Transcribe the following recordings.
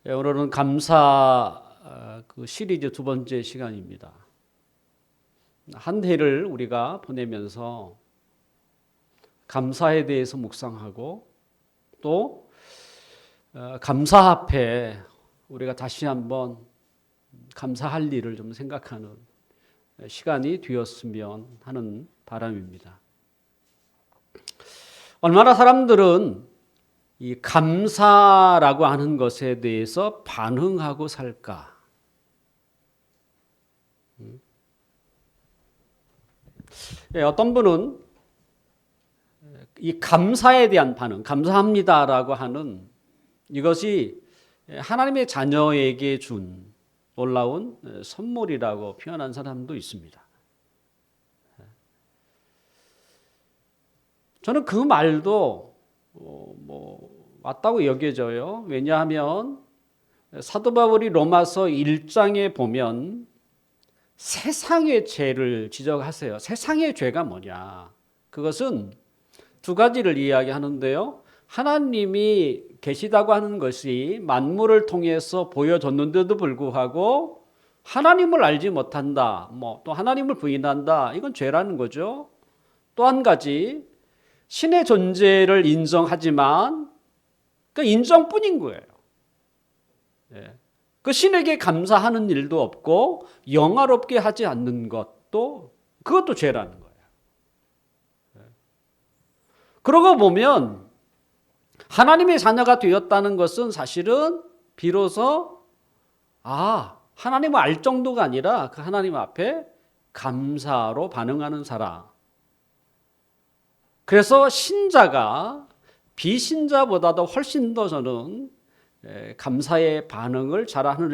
오늘은 감사 그 시리즈 두 번째 시간입니다. 한 해를 우리가 보내면서 감사에 대해서 묵상하고 또 감사 앞에 우리가 다시 한번 감사할 일을 좀 생각하는 시간이 되었으면 하는 바람입니다. 얼마나 사람들은 이 감사라고 하는 것에 대해서 반응하고 살까? 어떤 분은 이 감사에 대한 반응, 감사합니다라고 하는 이것이 하나님의 자녀에게 준 놀라운 선물이라고 표현한 사람도 있습니다. 저는 그 말도 맞다고 여겨져요. 왜냐하면 사도 바울이 로마서 1장에 보면 세상의 죄를 지적하세요. 세상의 죄가 뭐냐? 그것은 두 가지를 이야기하는데요. 하나님이 계시다고 하는 것이 만물을 통해서 보여졌는데도 불구하고 하나님을 알지 못한다. 또 하나님을 부인한다. 이건 죄라는 거죠. 또 한 가지 신의 존재를 인정하지만 그 인정뿐인 거예요. 그 신에게 감사하는 일도 없고 영화롭게 하지 않는 것도 그것도 죄라는 거예요. 그러고 보면 하나님의 자녀가 되었다는 것은 사실은 비로소 하나님을 알 정도가 아니라 그 하나님 앞에 감사로 반응하는 사람. 그래서 신자가 비신자보다도 훨씬 더 저는 감사의 반응을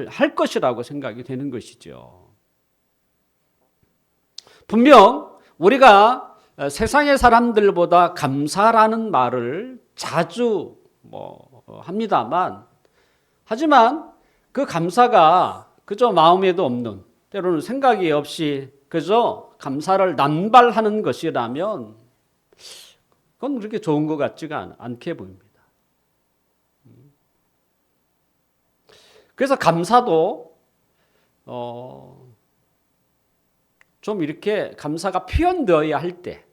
할 것이라고 생각이 되는 것이죠. 분명 우리가 세상의 사람들보다 감사라는 말을 자주 합니다만, 하지만 그 감사가 그저 마음에도 없는, 때로는 생각이 없이 그저 감사를 남발하는 것이라면 그건 그렇게 좋은 것 같지가 않게 보입니다. 그래서 감사도 좀 이렇게 감사가 표현되어야 할 때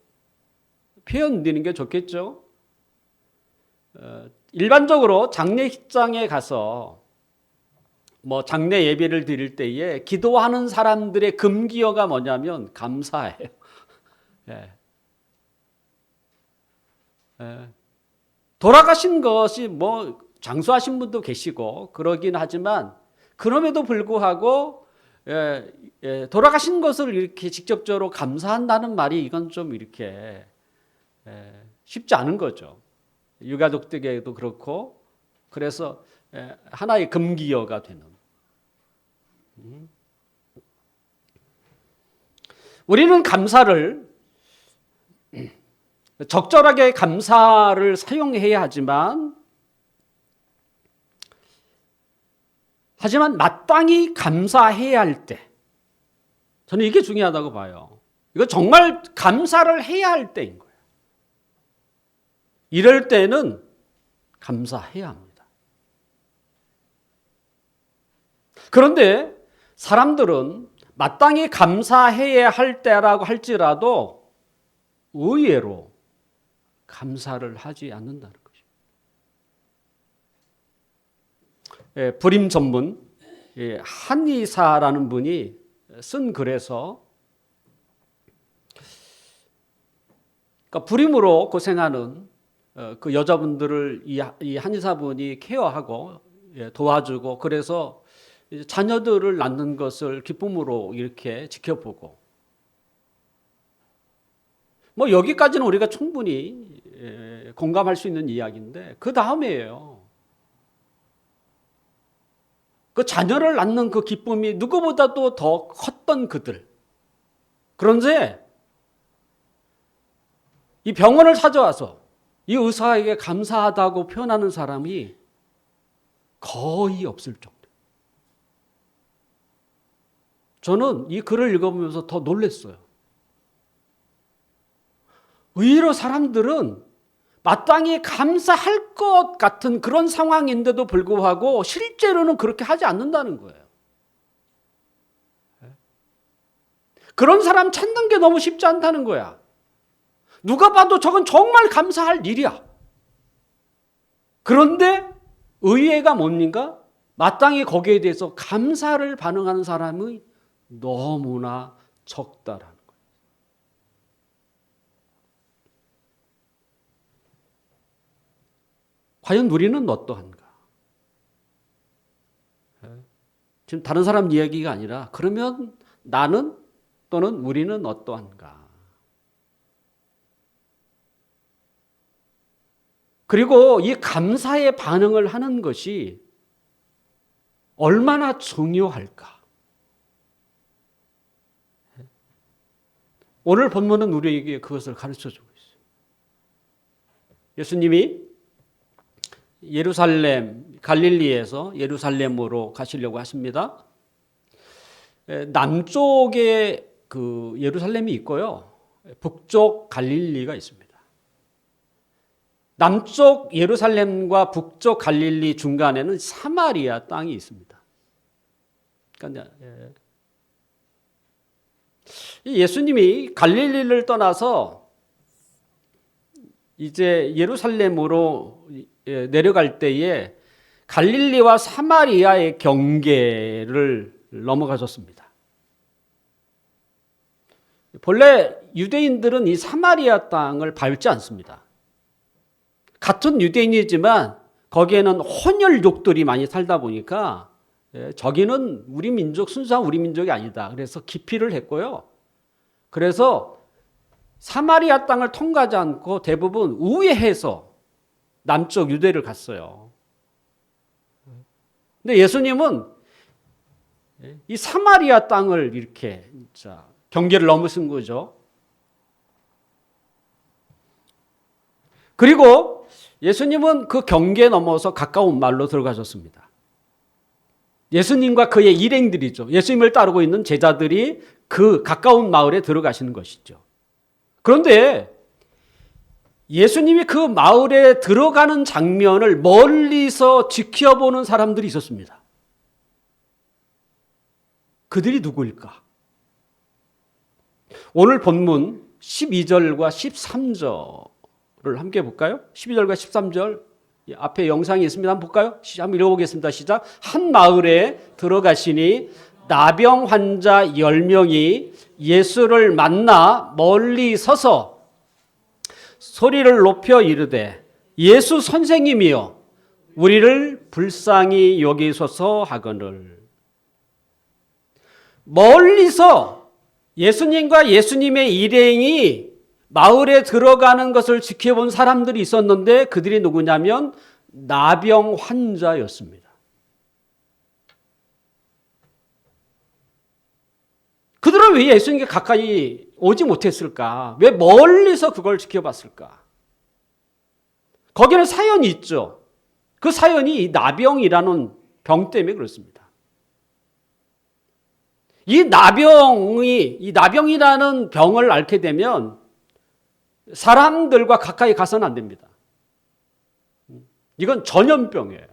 표현되는 게 좋겠죠. 일반적으로 장례식장에 가서 장례 예배를 드릴 때에 기도하는 사람들의 금기어가 뭐냐면 감사예요. 돌아가신 것이 장수하신 분도 계시고 그러긴 하지만 그럼에도 불구하고 돌아가신 것을 이렇게 직접적으로 감사한다는 말이 이건 좀 이렇게 쉽지 않은 거죠. 유가족들에게도 그렇고 그래서 하나의 금기어가 되는. 우리는 감사를 적절하게 감사를 사용해야 하지만 마땅히 감사해야 할 때, 저는 이게 중요하다고 봐요. 이거 정말 감사를 해야 할 때인 거예요. 이럴 때는 감사해야 합니다. 그런데 사람들은 마땅히 감사해야 할 때라고 할지라도 의외로 감사를 하지 않는다는 것입니다. 불임 전문 한의사라는 분이 쓴 글에서 그러니까 불임으로 고생하는 그 여자분들을 이 한의사분이 케어하고 도와주고 그래서 자녀들을 낳는 것을 기쁨으로 이렇게 지켜보고 여기까지는 우리가 충분히 공감할 수 있는 이야기인데 그 다음이에요. 그 자녀를 낳는 그 기쁨이 누구보다도 더 컸던 그들. 그런데 이 병원을 찾아와서 이 의사에게 감사하다고 표현하는 사람이 거의 없을 정도. 저는 이 글을 읽어보면서 더 놀랐어요. 의외로 사람들은 마땅히 감사할 것 같은 그런 상황인데도 불구하고 실제로는 그렇게 하지 않는다는 거예요. 그런 사람 찾는 게 너무 쉽지 않다는 거야. 누가 봐도 저건 정말 감사할 일이야. 그런데 의외가 뭡니까? 마땅히 거기에 대해서 감사를 반응하는 사람이 너무나 적다라는 거예요. 과연 우리는 어떠한가? 지금 다른 사람 이야기가 아니라 그러면 나는 또는 우리는 어떠한가? 그리고 이 감사의 반응을 하는 것이 얼마나 중요할까? 오늘 본문은 우리에게 그것을 가르쳐주고 있어요. 예수님이 예루살렘, 갈릴리에서 예루살렘으로 가시려고 하십니다. 남쪽에 그 예루살렘이 있고요. 북쪽 갈릴리가 있습니다. 남쪽 예루살렘과 북쪽 갈릴리 중간에는 사마리아 땅이 있습니다. 그러니까 예수님이 갈릴리를 떠나서 이제 예루살렘으로 내려갈 때에 갈릴리와 사마리아의 경계를 넘어가셨습니다. 본래 유대인들은 이 사마리아 땅을 밟지 않습니다. 같은 유대인이지만 거기에는 혼혈족들이 많이 살다 보니까 저기는 우리 민족, 순수한 우리 민족이 아니다. 그래서 기피를 했고요. 그래서 사마리아 땅을 통과하지 않고 대부분 우회해서 남쪽 유대를 갔어요. 근데 예수님은 이 사마리아 땅을 이렇게 경계를 넘으신 거죠. 그리고 예수님은 그 경계 넘어서 가까운 마을로 들어가셨습니다. 예수님과 그의 일행들이죠. 예수님을 따르고 있는 제자들이 그 가까운 마을에 들어가시는 것이죠. 그런데 예수님이 그 마을에 들어가는 장면을 멀리서 지켜보는 사람들이 있었습니다. 그들이 누구일까? 오늘 본문 12절과 13절을 함께 볼까요? 12절과 13절 앞에 영상이 있습니다. 한번 볼까요? 한번 읽어보겠습니다. 시작. 한 마을에 들어가시니 나병 환자 10명이 예수를 만나 멀리 서서 소리를 높여 이르되 예수 선생님이여 우리를 불쌍히 여기소서 하거늘. 멀리서 예수님과 예수님의 일행이 마을에 들어가는 것을 지켜본 사람들이 있었는데 그들이 누구냐면 나병 환자였습니다. 그들은 왜 예수님께 가까이 오지 못했을까? 왜 멀리서 그걸 지켜봤을까? 거기는 사연이 있죠. 그 사연이 이 나병이라는 병 때문에 그렇습니다. 이 나병이라는 병을 앓게 되면 사람들과 가까이 가서는 안 됩니다. 이건 전염병이에요.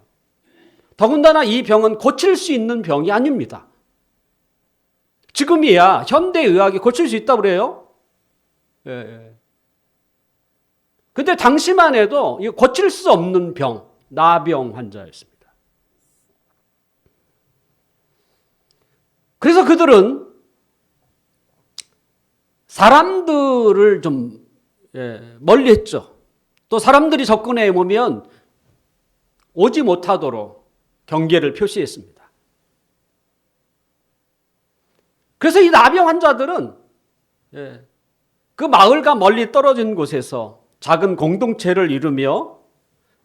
더군다나 이 병은 고칠 수 있는 병이 아닙니다. 지금이야 현대의학이 고칠 수 있다고 그래요. 근데 당시만 해도 고칠 수 없는 병, 나병 환자였습니다. 그래서 그들은 사람들을 좀 멀리 했죠. 또 사람들이 접근해 보면 오지 못하도록 경계를 표시했습니다. 그래서 이 나병 환자들은 그 마을과 멀리 떨어진 곳에서 작은 공동체를 이루며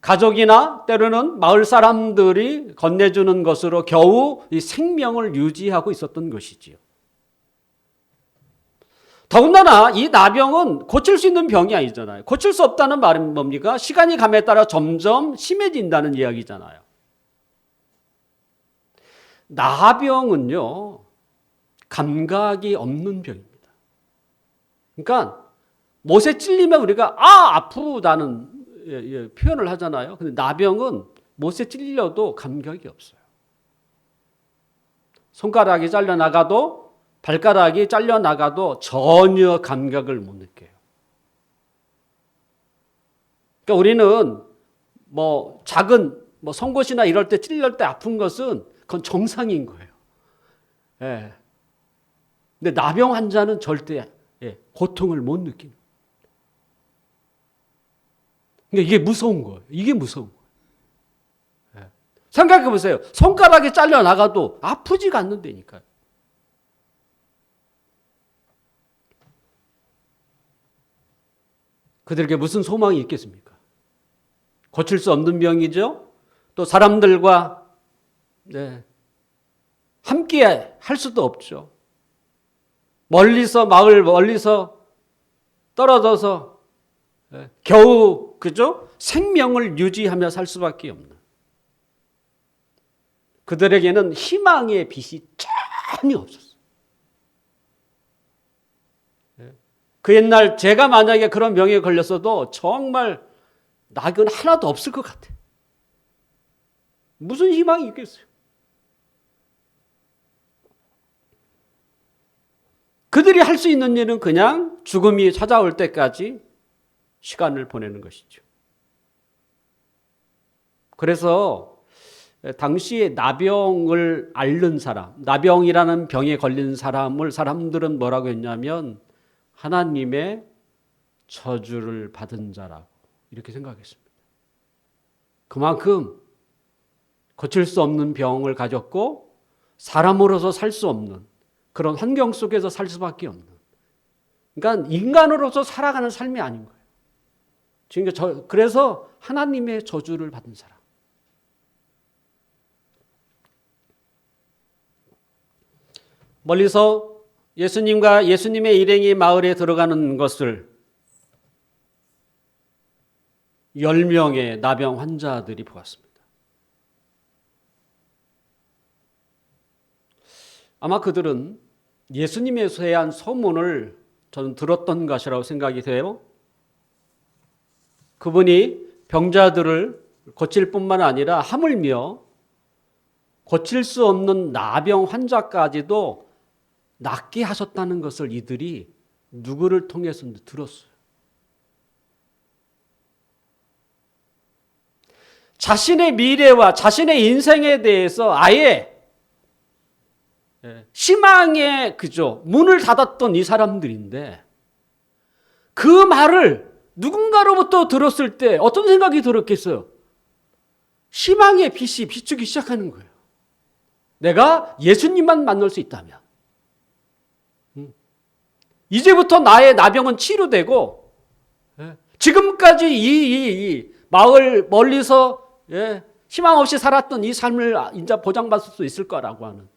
가족이나 때로는 마을 사람들이 건네주는 것으로 겨우 이 생명을 유지하고 있었던 것이지요. 더군다나 이 나병은 고칠 수 있는 병이 아니잖아요. 고칠 수 없다는 말은 뭡니까? 시간이 감에 따라 점점 심해진다는 이야기잖아요. 나병은요, 감각이 없는 병입니다. 그러니까 못에 찔리면 우리가 아프다는 표현을 하잖아요. 근데 나병은 못에 찔려도 감격이 없어요. 손가락이 잘려나가도 발가락이 잘려나가도 전혀 감격을 못 느껴요. 그러니까 우리는 작은 송곳이나 이럴 때 찔릴 때 아픈 것은 그건 정상인 거예요. 예. 근데 나병 환자는 절대 고통을 못 느끼는. 그러니까 이게 무서운 거예요. 이게 무서운 거예요. 예. 생각해 보세요. 손가락이 잘려 나가도 아프지가 않는다니까요. 그들에게 무슨 소망이 있겠습니까? 고칠 수 없는 병이죠. 또 사람들과 함께 할 수도 없죠. 마을 멀리서 떨어져서 겨우 그죠? 생명을 유지하며 살 수밖에 없는. 그들에게는 희망의 빛이 전혀 없었어요. 그 옛날 제가 만약에 그런 병에 걸렸어도 정말 낙은 하나도 없을 것 같아요. 무슨 희망이 있겠어요? 그들이 할 수 있는 일은 그냥 죽음이 찾아올 때까지 시간을 보내는 것이죠. 그래서 당시에 나병을 앓는 사람, 나병이라는 병에 걸린 사람들은 뭐라고 했냐면 하나님의 저주를 받은 자라고 이렇게 생각했습니다. 그만큼 고칠 수 없는 병을 가졌고 사람으로서 살 수 없는 그런 환경 속에서 살 수밖에 없는, 그러니까 인간으로서 살아가는 삶이 아닌 거예요. 그래서 하나님의 저주를 받은 사람. 멀리서 예수님과 예수님의 일행이 마을에 들어가는 것을 10명의 나병 환자들이 보았습니다. 아마 그들은 예수님에 대한 소문을 저는 들었던 것이라고 생각이 돼요. 그분이 병자들을 고칠 뿐만 아니라 하물며 고칠 수 없는 나병 환자까지도 낫게 하셨다는 것을 이들이 누구를 통해서 들었어요. 자신의 미래와 자신의 인생에 대해서 아예 희망의 문을 닫았던 이 사람들인데 그 말을 누군가로부터 들었을 때 어떤 생각이 들었겠어요? 희망의 빛이 비추기 시작하는 거예요. 내가 예수님만 만날 수 있다면 이제부터 나의 나병은 치료되고 지금까지 이 마을 멀리서 희망 없이 살았던 이 삶을 이제 보장받을 수 있을 거라고 하는.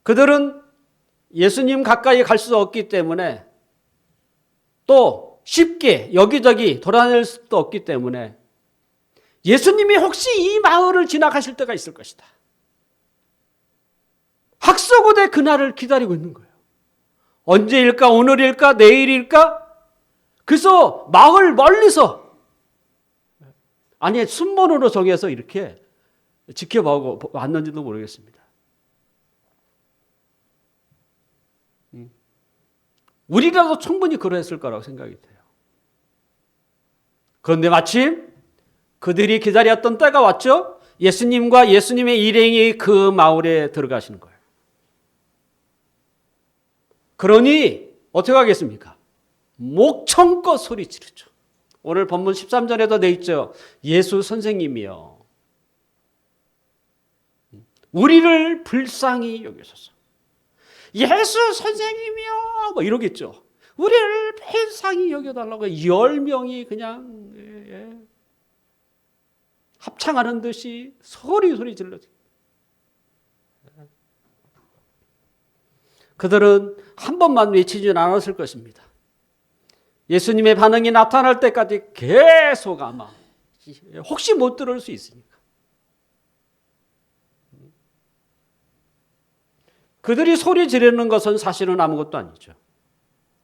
그들은 예수님 가까이 갈 수 없기 때문에 또 쉽게 여기저기 돌아다닐 수도 없기 때문에 예수님이 혹시 이 마을을 지나가실 때가 있을 것이다. 학수고대 그날을 기다리고 있는 거예요. 언제일까? 오늘일까? 내일일까? 그래서 마을 멀리서 아니 순번으로 정해서 이렇게 지켜보고 왔는지도 모르겠습니다. 우리라도 충분히 그러했을 거라고 생각이 돼요. 그런데 마침 그들이 기다렸던 때가 왔죠. 예수님과 예수님의 일행이 그 마을에 들어가시는 거예요. 그러니 어떻게 하겠습니까? 목청껏 소리 지르죠. 오늘 본문 13절에도 돼 있죠. 예수 선생님이여 우리를 불쌍히 여기소서. 예수 선생님이요 이러겠죠. 우리를 불쌍히 여겨달라고 10명이 그냥 합창하는 듯이 소리 질러죠. 그들은 한 번만 외치지는 않았을 것입니다. 예수님의 반응이 나타날 때까지 계속 아마 혹시 못 들을 수 있으니까. 그들이 소리 지르는 것은 사실은 아무것도 아니죠.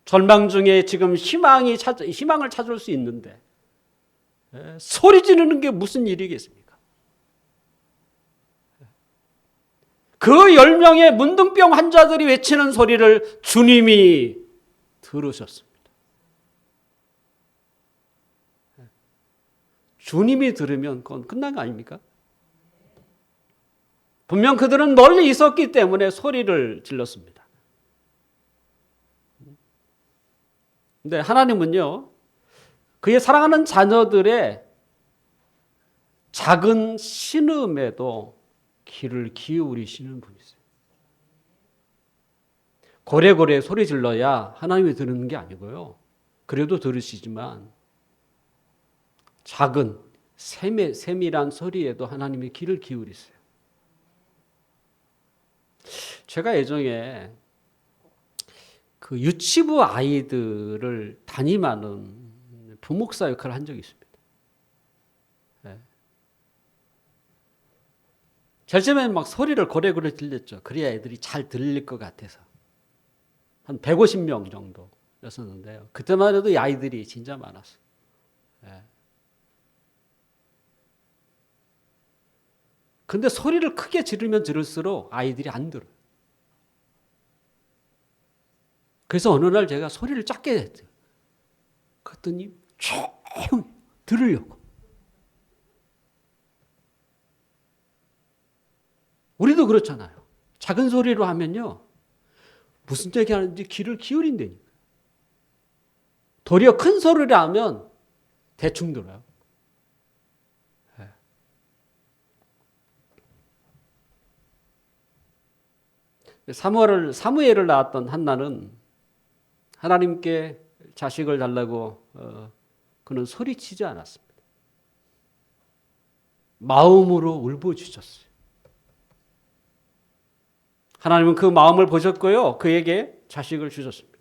절망 중에 지금 희망을 찾을 수 있는데 소리 지르는 게 무슨 일이겠습니까? 그 10명의 문둥병 환자들이 외치는 소리를 주님이 들으셨습니다. 주님이 들으면 그건 끝난 거 아닙니까? 분명 그들은 멀리 있었기 때문에 소리를 질렀습니다. 근데 하나님은요, 그의 사랑하는 자녀들의 작은 신음에도 귀를 기울이시는 분이세요. 고래고래 소리 질러야 하나님이 들은 게 아니고요. 그래도 들으시지만 작은 세밀한 소리에도 하나님이 귀를 기울이세요. 제가 예전에 그 유치부 아이들을 담임하는 부목사 역할을 한 적이 있습니다. 네. 제일 처음에는 막 소리를 고래고래 들렸죠. 그래야 애들이 잘 들릴 것 같아서. 한 150명 정도였었는데요. 그때만 해도 이 아이들이 진짜 많았어요. 네. 근데 소리를 크게 지르면 지를수록 아이들이 안 들어요. 그래서 어느 날 제가 소리를 작게 했어요. 그랬더니 조용히 들으려고. 우리도 그렇잖아요. 작은 소리로 하면요, 무슨 얘기하는지 귀를 기울인다니까. 도리어 큰 소리를 하면 대충 들어요. 사무엘을 낳았던 한나는 하나님께 자식을 달라고 그는 소리치지 않았습니다. 마음으로 울부짖었어요. 하나님은 그 마음을 보셨고요. 그에게 자식을 주셨습니다.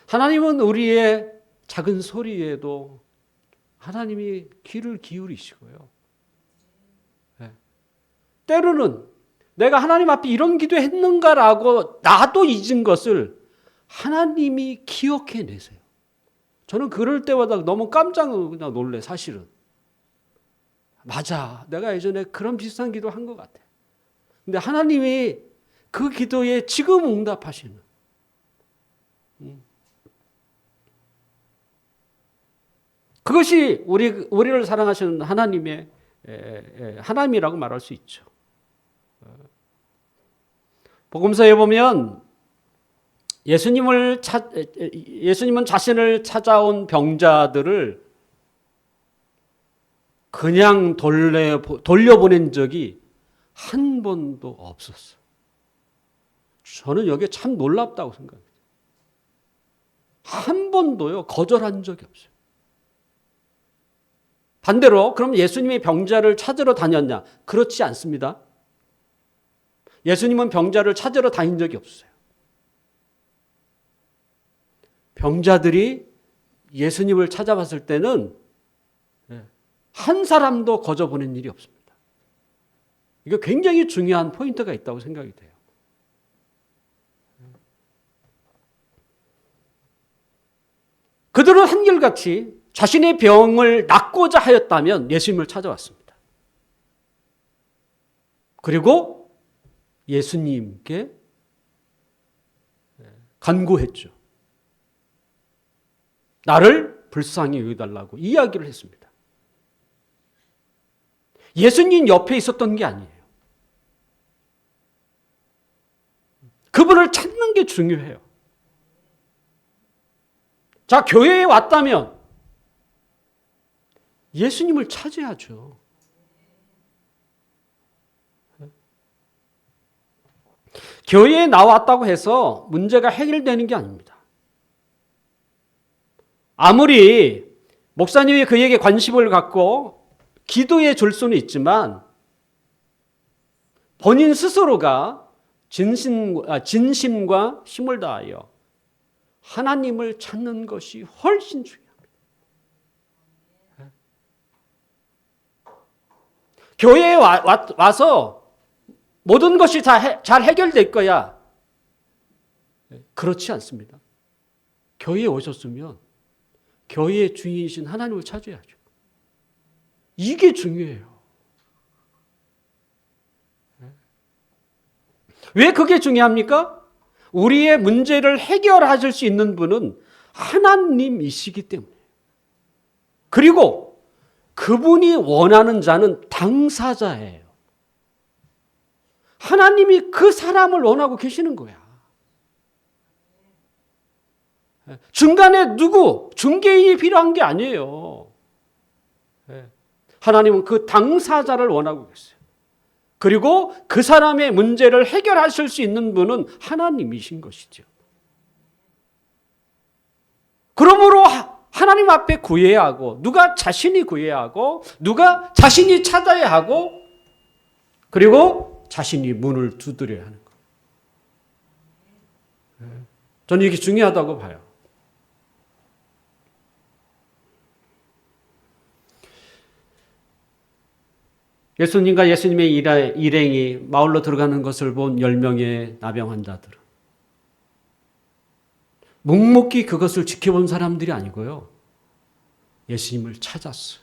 하나님은 우리의 작은 소리에도 하나님이 귀를 기울이시고요. 때로는 내가 하나님 앞에 이런 기도했는가라고 나도 잊은 것을 하나님이 기억해내세요. 저는 그럴 때마다 너무 깜짝 놀래, 사실은. 맞아, 내가 예전에 그런 비슷한 기도 한 것 같아. 근데 하나님이 그 기도에 지금 응답하시는. 그것이 우리를 사랑하시는 하나님이라고 말할 수 있죠. 복음서에 보면 예수님은 자신을 찾아온 병자들을 그냥 돌려보낸 적이 한 번도 없었어요. 저는 여기에 참 놀랍다고 생각해요. 한 번도요, 거절한 적이 없어요. 반대로 그럼 예수님이 병자를 찾으러 다녔냐? 그렇지 않습니다. 예수님은 병자를 찾으러 다닌 적이 없어요. 병자들이 예수님을 찾아봤을 때는 한 사람도 거저 보낸 일이 없습니다. 이거 굉장히 중요한 포인트가 있다고 생각이 돼요. 그들은 한결같이 자신의 병을 낫고자 하였다면 예수님을 찾아왔습니다. 그리고 예수님께 간구했죠. 나를 불쌍히 여겨달라고 이야기를 했습니다. 예수님 옆에 있었던 게 아니에요. 그분을 찾는 게 중요해요. 자, 교회에 왔다면 예수님을 찾아야죠. 교회에 나왔다고 해서 문제가 해결되는 게 아닙니다. 아무리 목사님이 그에게 관심을 갖고 기도해 줄 수는 있지만 본인 스스로가 진심과 힘을 다하여 하나님을 찾는 것이 훨씬 중요합니다. 교회에 와서 모든 것이 잘 해결될 거야. 그렇지 않습니다. 교회에 오셨으면 교회의 주인이신 하나님을 찾아야죠. 이게 중요해요. 왜 그게 중요합니까? 우리의 문제를 해결하실 수 있는 분은 하나님이시기 때문에. 그리고 그분이 원하는 자는 당사자예요. 하나님이 그 사람을 원하고 계시는 거야. 중간에 누구, 중개인이 필요한 게 아니에요. 하나님은 그 당사자를 원하고 계세요. 그리고 그 사람의 문제를 해결하실 수 있는 분은 하나님이신 것이죠. 그러므로 하나님 앞에 구해야 하고, 누가 자신이 구해야 하고, 누가 자신이 찾아야 하고, 그리고 자신이 문을 두드려야 하는 거예요. 저는 이게 중요하다고 봐요. 예수님과 예수님의 일행이 마을로 들어가는 것을 본 10명의 나병 환자들은 묵묵히 그것을 지켜본 사람들이 아니고요. 예수님을 찾았어요.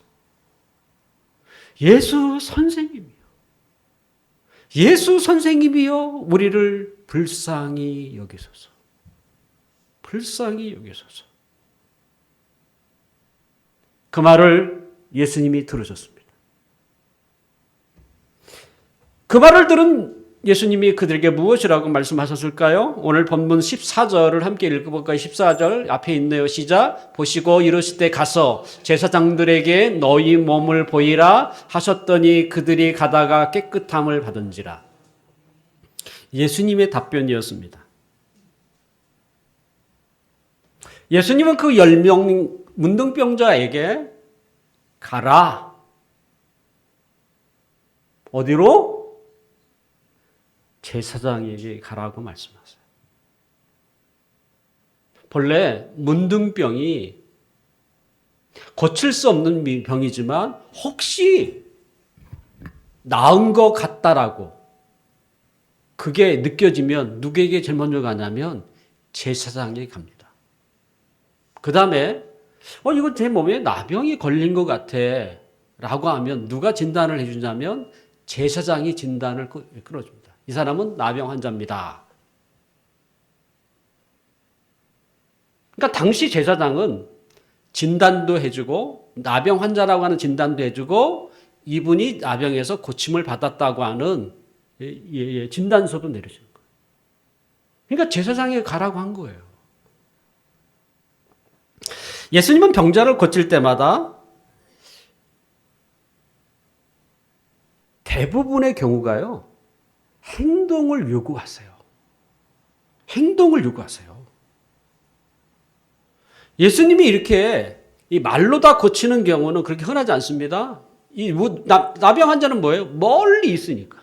예수 선생님이요. 예수 선생님이요. 우리를 불쌍히 여기소서. 불쌍히 여기소서. 그 말을 예수님이 들으셨습니다. 그 말을 들은 예수님이 그들에게 무엇이라고 말씀하셨을까요? 오늘 본문 14절을 함께 읽어볼까요? 14절 앞에 있네요. 시작. 보시고 이르시되 가서 제사장들에게 너희 몸을 보이라 하셨더니 그들이 가다가 깨끗함을 받은지라. 예수님의 답변이었습니다. 예수님은 그 10명 문둥병자에게 가라. 어디로? 제사장에게 가라고 말씀하세요. 본래 문둥병이 고칠 수 없는 병이지만 혹시 나은 것 같다라고 그게 느껴지면 누구에게 제일 먼저 가냐면 제사장에게 갑니다. 그 다음에 이거 제 몸에 나병이 걸린 것 같아 라고 하면 누가 진단을 해주냐면 제사장이 진단을 끌어줍니다. 이 사람은 나병 환자입니다. 그러니까 당시 제사장은 진단도 해주고 나병 환자라고 하는 진단도 해주고 이분이 나병에서 고침을 받았다고 하는 진단서도 내려주는 거예요. 그러니까 제사장에게 가라고 한 거예요. 예수님은 병자를 고칠 때마다 대부분의 경우가요. 행동을 요구하세요. 행동을 요구하세요. 예수님이 이렇게 이 말로 다 고치는 경우는 그렇게 흔하지 않습니다. 이 나병 환자는 뭐예요? 멀리 있으니까.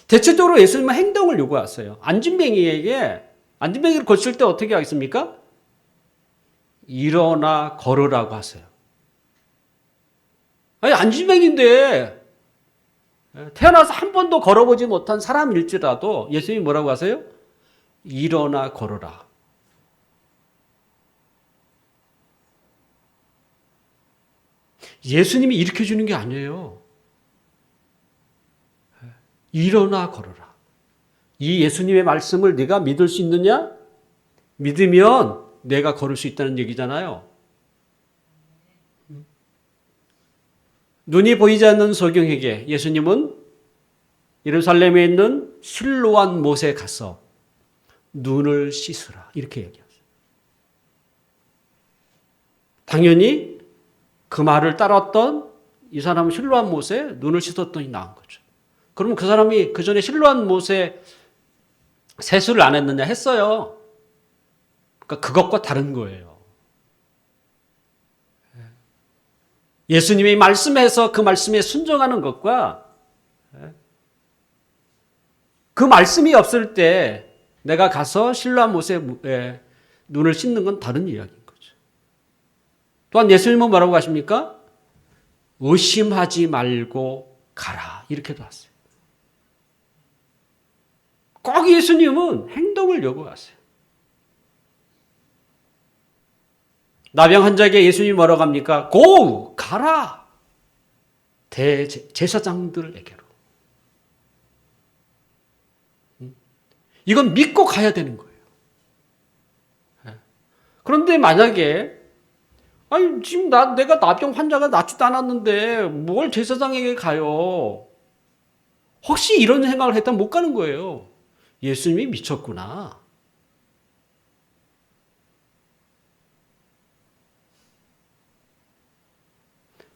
대체적으로 예수님은 행동을 요구하세요. 안진뱅이를 고칠 때 어떻게 하겠습니까? 일어나 걸으라고 하세요. 아니, 안진뱅인데 태어나서 한 번도 걸어보지 못한 사람일지라도 예수님이 뭐라고 하세요? 일어나 걸어라. 예수님이 일으켜주는 게 아니에요. 일어나 걸어라. 이 예수님의 말씀을 네가 믿을 수 있느냐? 믿으면 내가 걸을 수 있다는 얘기잖아요. 눈이 보이지 않는 소경에게 예수님은 예루살렘에 있는 실로암 못에 가서 눈을 씻으라 이렇게 얘기했어요. 당연히 그 말을 따랐던 이 사람은 실로암 못에 눈을 씻었더니 나은 거죠. 그러면 그 사람이 그 전에 실로암 못에 세수를 안 했느냐? 했어요. 그러니까 그것과 다른 거예요. 예수님이 말씀해서 그 말씀에 순종하는 것과 그 말씀이 없을 때 내가 가서 실로암 못에 눈을 씻는 건 다른 이야기인 거죠. 또한 예수님은 뭐라고 하십니까? 의심하지 말고 가라 이렇게도 하세요. 꼭 예수님은 행동을 요구하세요. 나병 환자에게 예수님이 뭐라고 합니까? 고! 가라! 대제사장들에게로. 이건 믿고 가야 되는 거예요. 그런데 만약에 아니 지금 내가 나병 환자가 낫지도 않았는데 뭘 제사장에게 가요? 혹시 이런 생각을 했다면 못 가는 거예요. 예수님이 미쳤구나.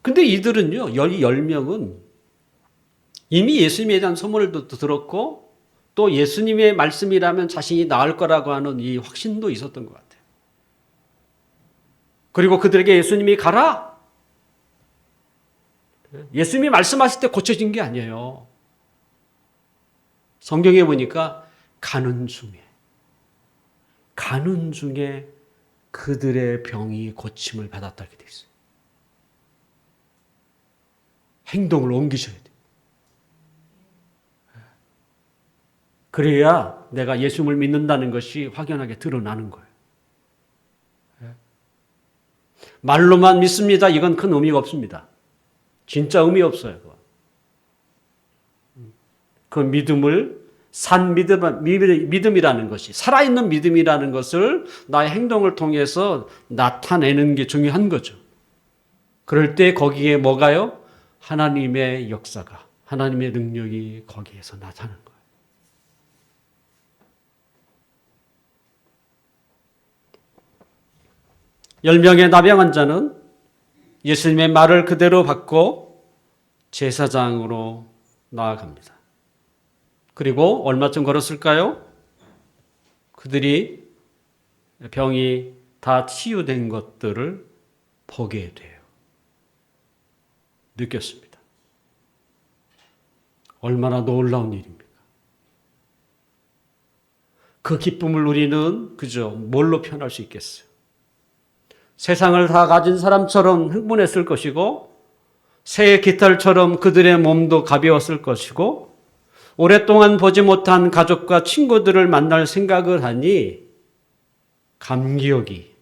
근데 이들은요, 이 10명은 이미 예수님에 대한 소문을 들었고 또 예수님의 말씀이라면 자신이 나을 거라고 하는 이 확신도 있었던 것 같아요. 그리고 그들에게 예수님이 가라. 예수님이 말씀하실 때 고쳐진 게 아니에요. 성경에 보니까 가는 중에 그들의 병이 고침을 받았다고 되어 있어요. 행동을 옮기셔야 돼요. 그래야 내가 예수님을 믿는다는 것이 확연하게 드러나는 거예요. 말로만 믿습니다. 이건 큰 의미가 없습니다. 진짜 의미 없어요. 그 믿음을 산 믿음이라는 것이 살아있는 믿음이라는 것을 나의 행동을 통해서 나타내는 게 중요한 거죠. 그럴 때 거기에 뭐가요? 하나님의 역사가, 하나님의 능력이 거기에서 나타나는 거예요. 열 명의 나병 환자는 예수님의 말을 그대로 받고 제사장으로 나아갑니다. 그리고 얼마쯤 걸었을까요? 그들이 병이 다 치유된 것들을 보게 돼요. 느꼈습니다. 얼마나 놀라운 일입니까? 그 기쁨을 우리는 그저 뭘로 표현할 수 있겠어요? 세상을 다 가진 사람처럼 흥분했을 것이고 새의 깃털처럼 그들의 몸도 가벼웠을 것이고 오랫동안 보지 못한 가족과 친구들을 만날 생각을 하니 감기역이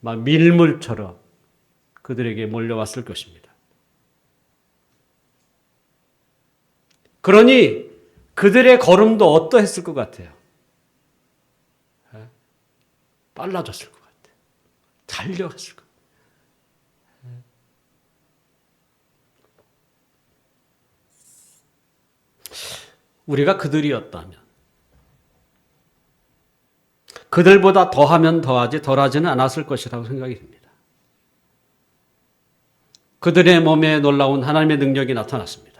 막 밀물처럼 그들에게 몰려왔을 것입니다. 그러니 그들의 걸음도 어떠했을 것 같아요? 빨라졌을 것 같아요. 달려갔을 것 같아요. 우리가 그들이었다면 그들보다 더하면 더하지 덜하지는 않았을 것이라고 생각이 듭니다. 그들의 몸에 놀라운 하나님의 능력이 나타났습니다.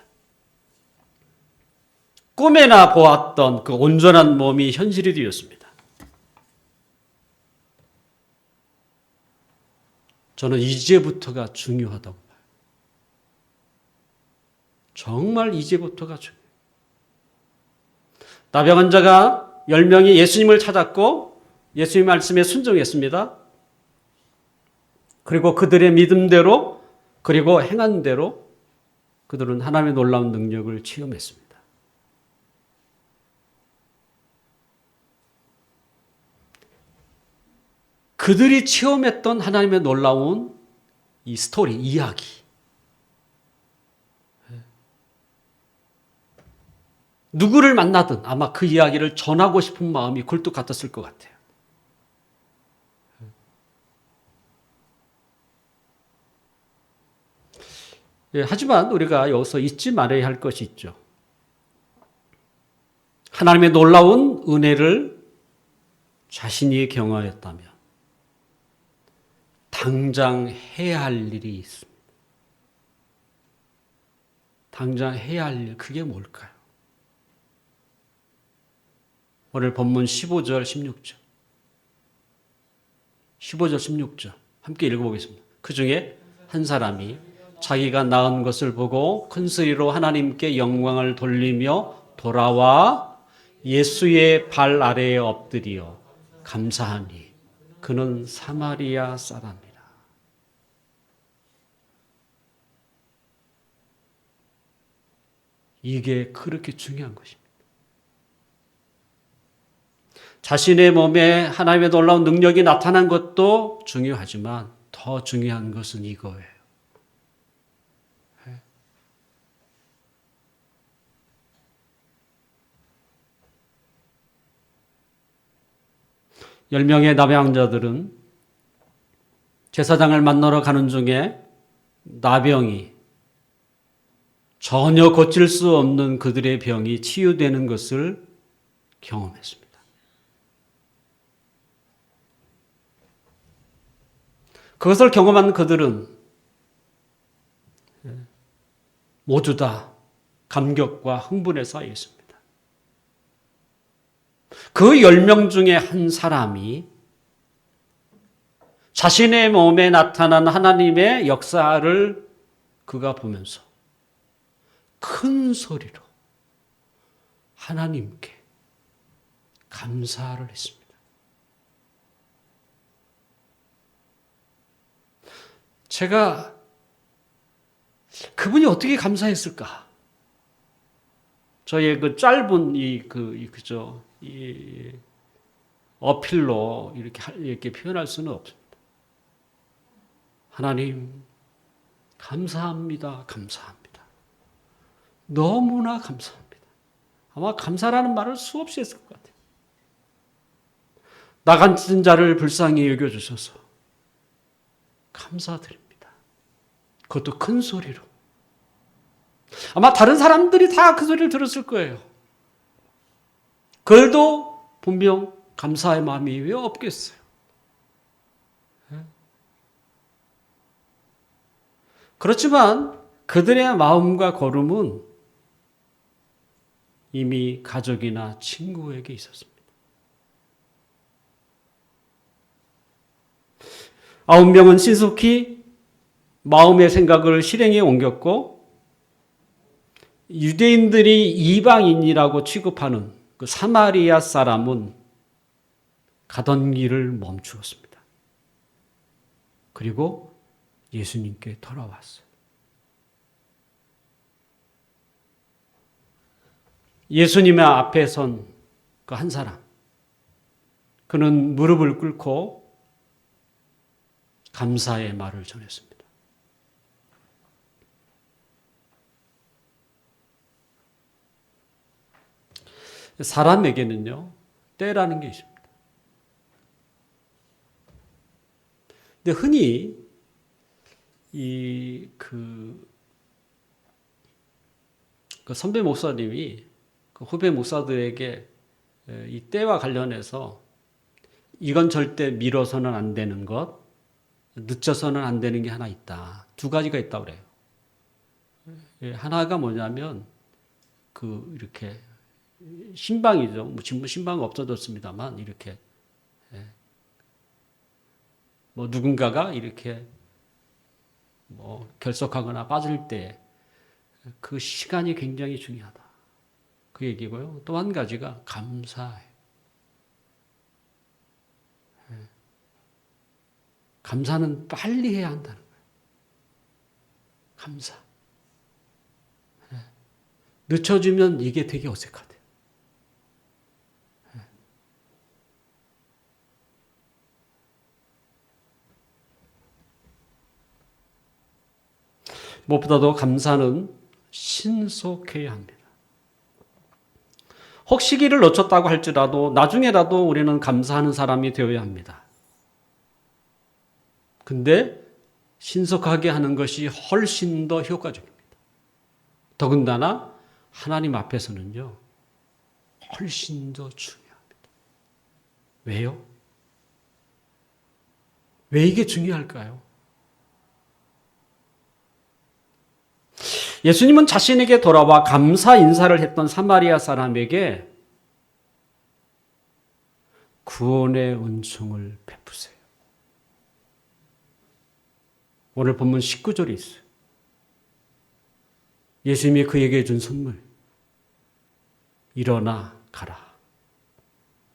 꿈에나 보았던 그 온전한 몸이 현실이 되었습니다. 저는 이제부터가 중요하다고 봐요. 정말 이제부터가 중요해요. 나병 환자가 10명이 예수님을 찾았고 예수님 말씀에 순종했습니다. 그리고 그들의 믿음대로 그리고 행한 대로 그들은 하나님의 놀라운 능력을 체험했습니다. 그들이 체험했던 하나님의 놀라운 이 스토리, 이야기. 누구를 만나든 아마 그 이야기를 전하고 싶은 마음이 굴뚝 같았을 것 같아요. 하지만 우리가 여기서 잊지 말아야 할 것이 있죠. 하나님의 놀라운 은혜를 자신이 경험했다면 당장 해야 할 일이 있습니다. 당장 해야 할 일, 그게 뭘까요? 오늘 본문 15절, 16절. 15절, 16절. 함께 읽어보겠습니다. 그 중에 한 사람이 자기가 낳은 것을 보고 큰 소리로 하나님께 영광을 돌리며 돌아와 예수의 발 아래에 엎드려 감사하니 그는 사마리아 사람이라. 이게 그렇게 중요한 것입니다. 자신의 몸에 하나님의 놀라운 능력이 나타난 것도 중요하지만 더 중요한 것은 이거예요. 10명의 남양자들은 제사장을 만나러 가는 중에 나병이 전혀 고칠 수 없는 그들의 병이 치유되는 것을 경험했습니다. 그것을 경험한 그들은 모두 다 감격과 흥분에 쌓여 있습니다. 그 10명 중에 한 사람이 자신의 몸에 나타난 하나님의 역사를 그가 보면서 큰 소리로 하나님께 감사를 했습니다. 제가 그분이 어떻게 감사했을까? 저의 그 짧은 이 어필로 이렇게 표현할 수는 없습니다. 하나님, 감사합니다. 감사합니다. 너무나 감사합니다. 아마 감사라는 말을 수없이 했을 것 같아요. 나 같은 자를 불쌍히 여겨주셔서 감사드립니다. 그것도 큰 소리로. 아마 다른 사람들이 다 그 소리를 들었을 거예요. 그들도 분명 감사의 마음이 왜 없겠어요? 그렇지만 그들의 마음과 걸음은 이미 가족이나 친구에게 있었습니다. 9명은 신속히 마음의 생각을 실행에 옮겼고 유대인들이 이방인이라고 취급하는 그 사마리아 사람은 가던 길을 멈추었습니다. 그리고 예수님께 돌아왔어요. 예수님의 앞에 선 그 한 사람, 그는 무릎을 꿇고 감사의 말을 전했습니다. 사람에게는요, 때라는 게 있습니다. 근데 흔히 그 선배 목사님이 그 후배 목사들에게 이 때와 관련해서 이건 절대 미뤄서는 안 되는 것, 늦춰서는 안 되는 게 하나 있다. 2가지가 있다고 그래요. 하나가 뭐냐면 이렇게 신방이죠. 지금 신방은 없어졌습니다만 이렇게 누군가가 이렇게 결석하거나 빠질 때 그 시간이 굉장히 중요하다. 그 얘기고요. 또 한 가지가 감사예요. 감사는 빨리 해야 한다는 거예요. 감사. 늦춰지면 이게 되게 어색하대요. 무엇보다도 감사는 신속해야 합니다. 혹 시기를 놓쳤다고 할지라도 나중에라도 우리는 감사하는 사람이 되어야 합니다. 근데 신속하게 하는 것이 훨씬 더 효과적입니다. 더군다나 하나님 앞에서는요, 훨씬 더 중요합니다. 왜요? 왜 이게 중요할까요? 예수님은 자신에게 돌아와 감사 인사를 했던 사마리아 사람에게 구원의 은총을 베푸세요. 오늘 본문 19절이 있어요. 예수님이 그에게 준 선물. 일어나 가라.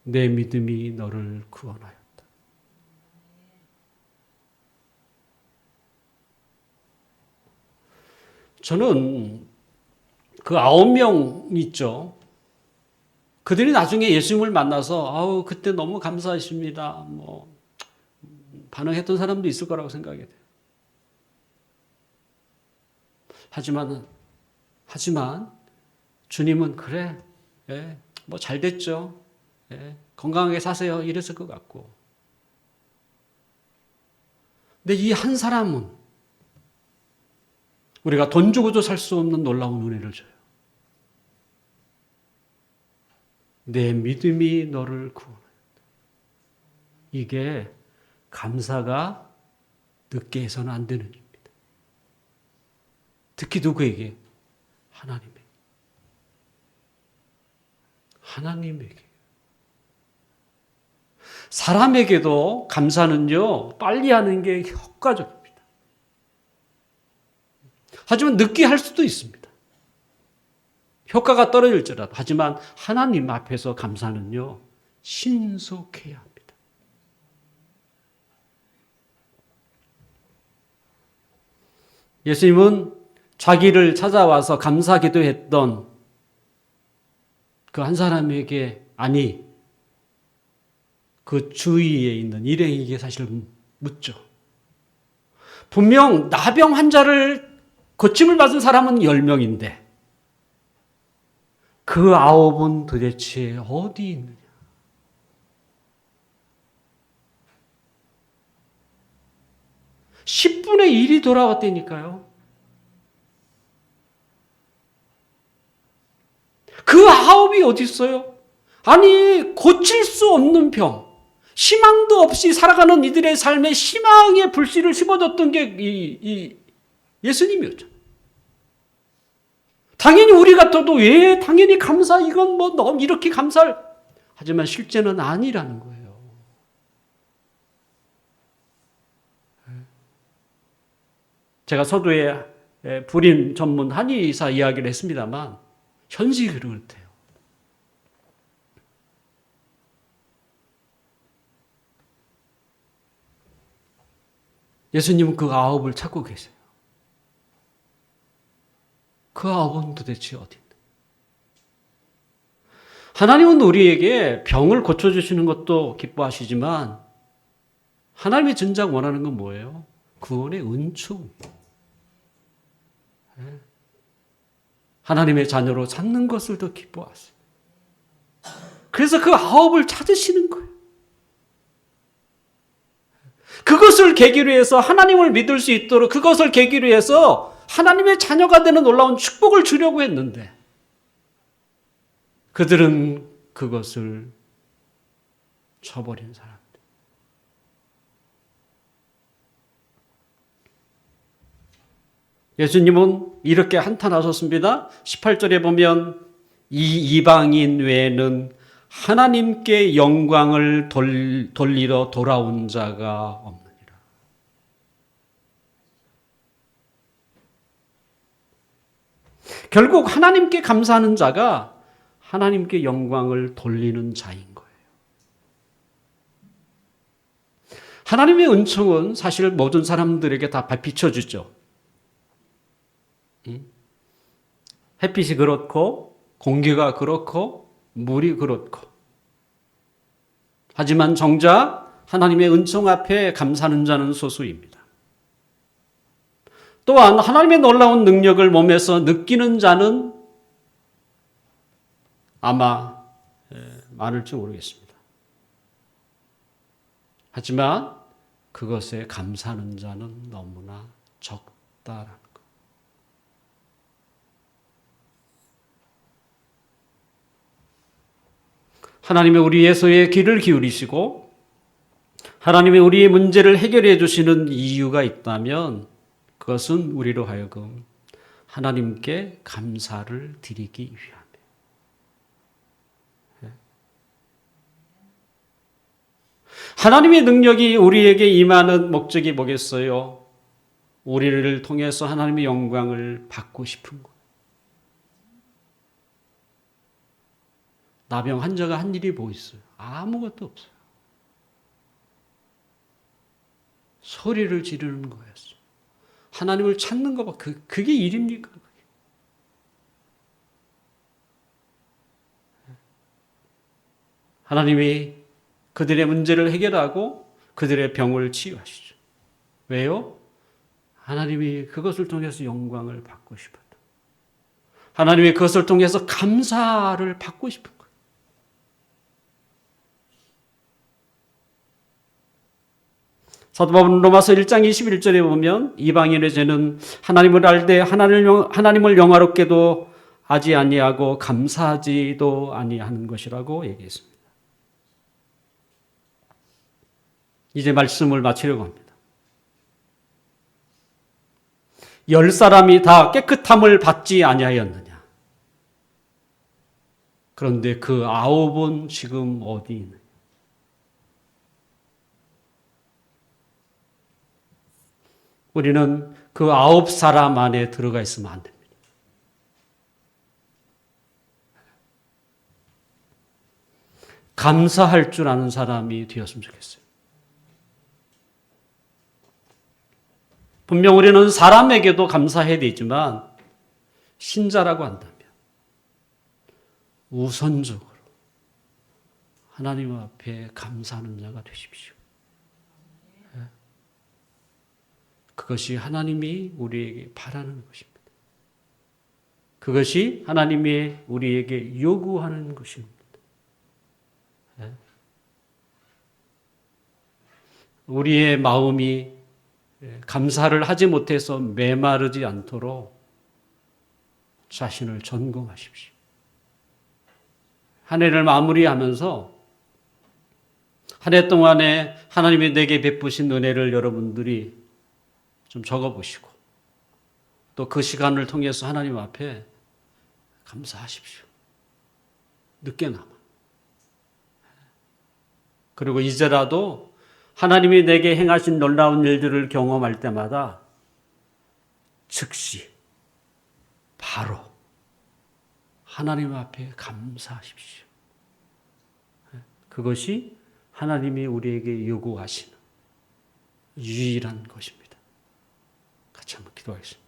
내 믿음이 너를 구원하였다. 저는 그 9명 있죠. 그들이 나중에 예수님을 만나서 아우 그때 너무 감사하십니다. 뭐 반응했던 사람도 있을 거라고 생각이 돼요. 하지만 주님은 그래, 예, 뭐 잘 됐죠. 예, 건강하게 사세요. 이랬을 것 같고. 근데 이 한 사람은 우리가 돈 주고도 살 수 없는 놀라운 은혜를 줘요. 내 믿음이 너를 구원한다. 이게 감사가 늦게 해서는 안 되는 일입니다. 특히 누구에게? 하나님에게. 사람에게도 감사는요, 빨리 하는 게 효과적입니다. 하지만 늦게 할 수도 있습니다. 효과가 떨어질지라도. 하지만 하나님 앞에서 감사는요, 신속해야 합니다. 예수님은 자기를 찾아와서 감사 기도했던 그 한 사람에게, 아니, 그 주위에 있는 일행에게 사실 묻죠. 분명 나병 환자를 고침을 받은 사람은 10명인데 그 9은 도대체 어디 있느냐? (10분의 1이) 돌아왔다니까요. 그 9이 어디 있어요? 아니, 고칠 수 없는 병, 희망도 없이 살아가는 이들의 삶에 희망의 불씨를 심어줬던 게 예수님이었죠. 당연히 우리 같아도 왜 당연히 감사, 이건 뭐 너무 이렇게 감사할, 하지만 실제는 아니라는 거예요. 제가 서두에 불임 전문 한의사 이야기를 했습니다만 현실이 그렇대요. 예수님은 그 9을 찾고 계세요. 그 9은 도대체 어디 있나? 하나님은 우리에게 병을 고쳐주시는 것도 기뻐하시지만 하나님이 진작 원하는 건 뭐예요? 구원의 은총. 하나님의 자녀로 찾는 것을 더 기뻐하세요. 그래서 그 9을 찾으시는 거예요. 그것을 계기로 해서 하나님을 믿을 수 있도록, 그것을 계기로 해서 하나님의 자녀가 되는 놀라운 축복을 주려고 했는데 그들은 그것을 쳐버린 사람들. 예수님은 이렇게 한탄하셨습니다. 18절에 보면 이 이방인 외에는 하나님께 영광을 돌리러 돌아온 자가 없느니라. 결국 하나님께 감사하는 자가 하나님께 영광을 돌리는 자인 거예요. 하나님의 은총은 사실 모든 사람들에게 다 비춰주죠. 햇빛이 그렇고 공기가 그렇고 물이 그렇고, 하지만 정작 하나님의 은총 앞에 감사하는 자는 소수입니다. 또한 하나님의 놀라운 능력을 몸에서 느끼는 자는 아마 많을지 모르겠습니다. 하지만 그것에 감사하는 자는 너무나 적다라는 것. 하나님의 우리의 소에 귀를 기울이시고 하나님의 우리의 문제를 해결해 주시는 이유가 있다면 그것은 우리로 하여금 하나님께 감사를 드리기 위함이에요. 하나님의 능력이 우리에게 임하는 목적이 뭐겠어요? 우리를 통해서 하나님의 영광을 받고 싶은 것. 나병 환자가 한 일이 뭐 있어요? 아무것도 없어요. 소리를 지르는 거였어요. 하나님을 찾는 거 봐. 그게 일입니까? 하나님이 그들의 문제를 해결하고 그들의 병을 치유하시죠. 왜요? 하나님이 그것을 통해서 영광을 받고 싶었다. 하나님이 그것을 통해서 감사를 받고 싶은 거예요. 사도 바울은 로마서 1장 21절에 보면 이방인의 죄는 하나님을 알되 하나님을 영화롭게도 하지 아니하고 감사하지도 아니하는 것이라고 얘기했습니다. 이제 말씀을 마치려고 합니다. 10사람이 다 깨끗함을 받지 아니하였느냐? 그런데 그 9은 지금 어디 있느냐? 우리는 그 9사람 안에 들어가 있으면 안 됩니다. 감사할 줄 아는 사람이 되었으면 좋겠어요. 분명 우리는 사람에게도 감사해야 되지만 신자라고 한다면 우선적으로 하나님 앞에 감사하는 자가 되십시오. 그것이 하나님이 우리에게 바라는 것입니다. 그것이 하나님이 우리에게 요구하는 것입니다. 우리의 마음이 감사를 하지 못해서 메마르지 않도록 자신을 점검하십시오. 한 해를 마무리하면서 한 해 동안에 하나님이 내게 베푸신 은혜를 여러분들이 좀 적어보시고 또 그 시간을 통해서 하나님 앞에 감사하십시오. 늦게나마. 그리고 이제라도 하나님이 내게 행하신 놀라운 일들을 경험할 때마다 즉시 바로 하나님 앞에 감사하십시오. 그것이 하나님이 우리에게 요구하시는 유일한 것입니다. 같이 한번 기도하겠습니다.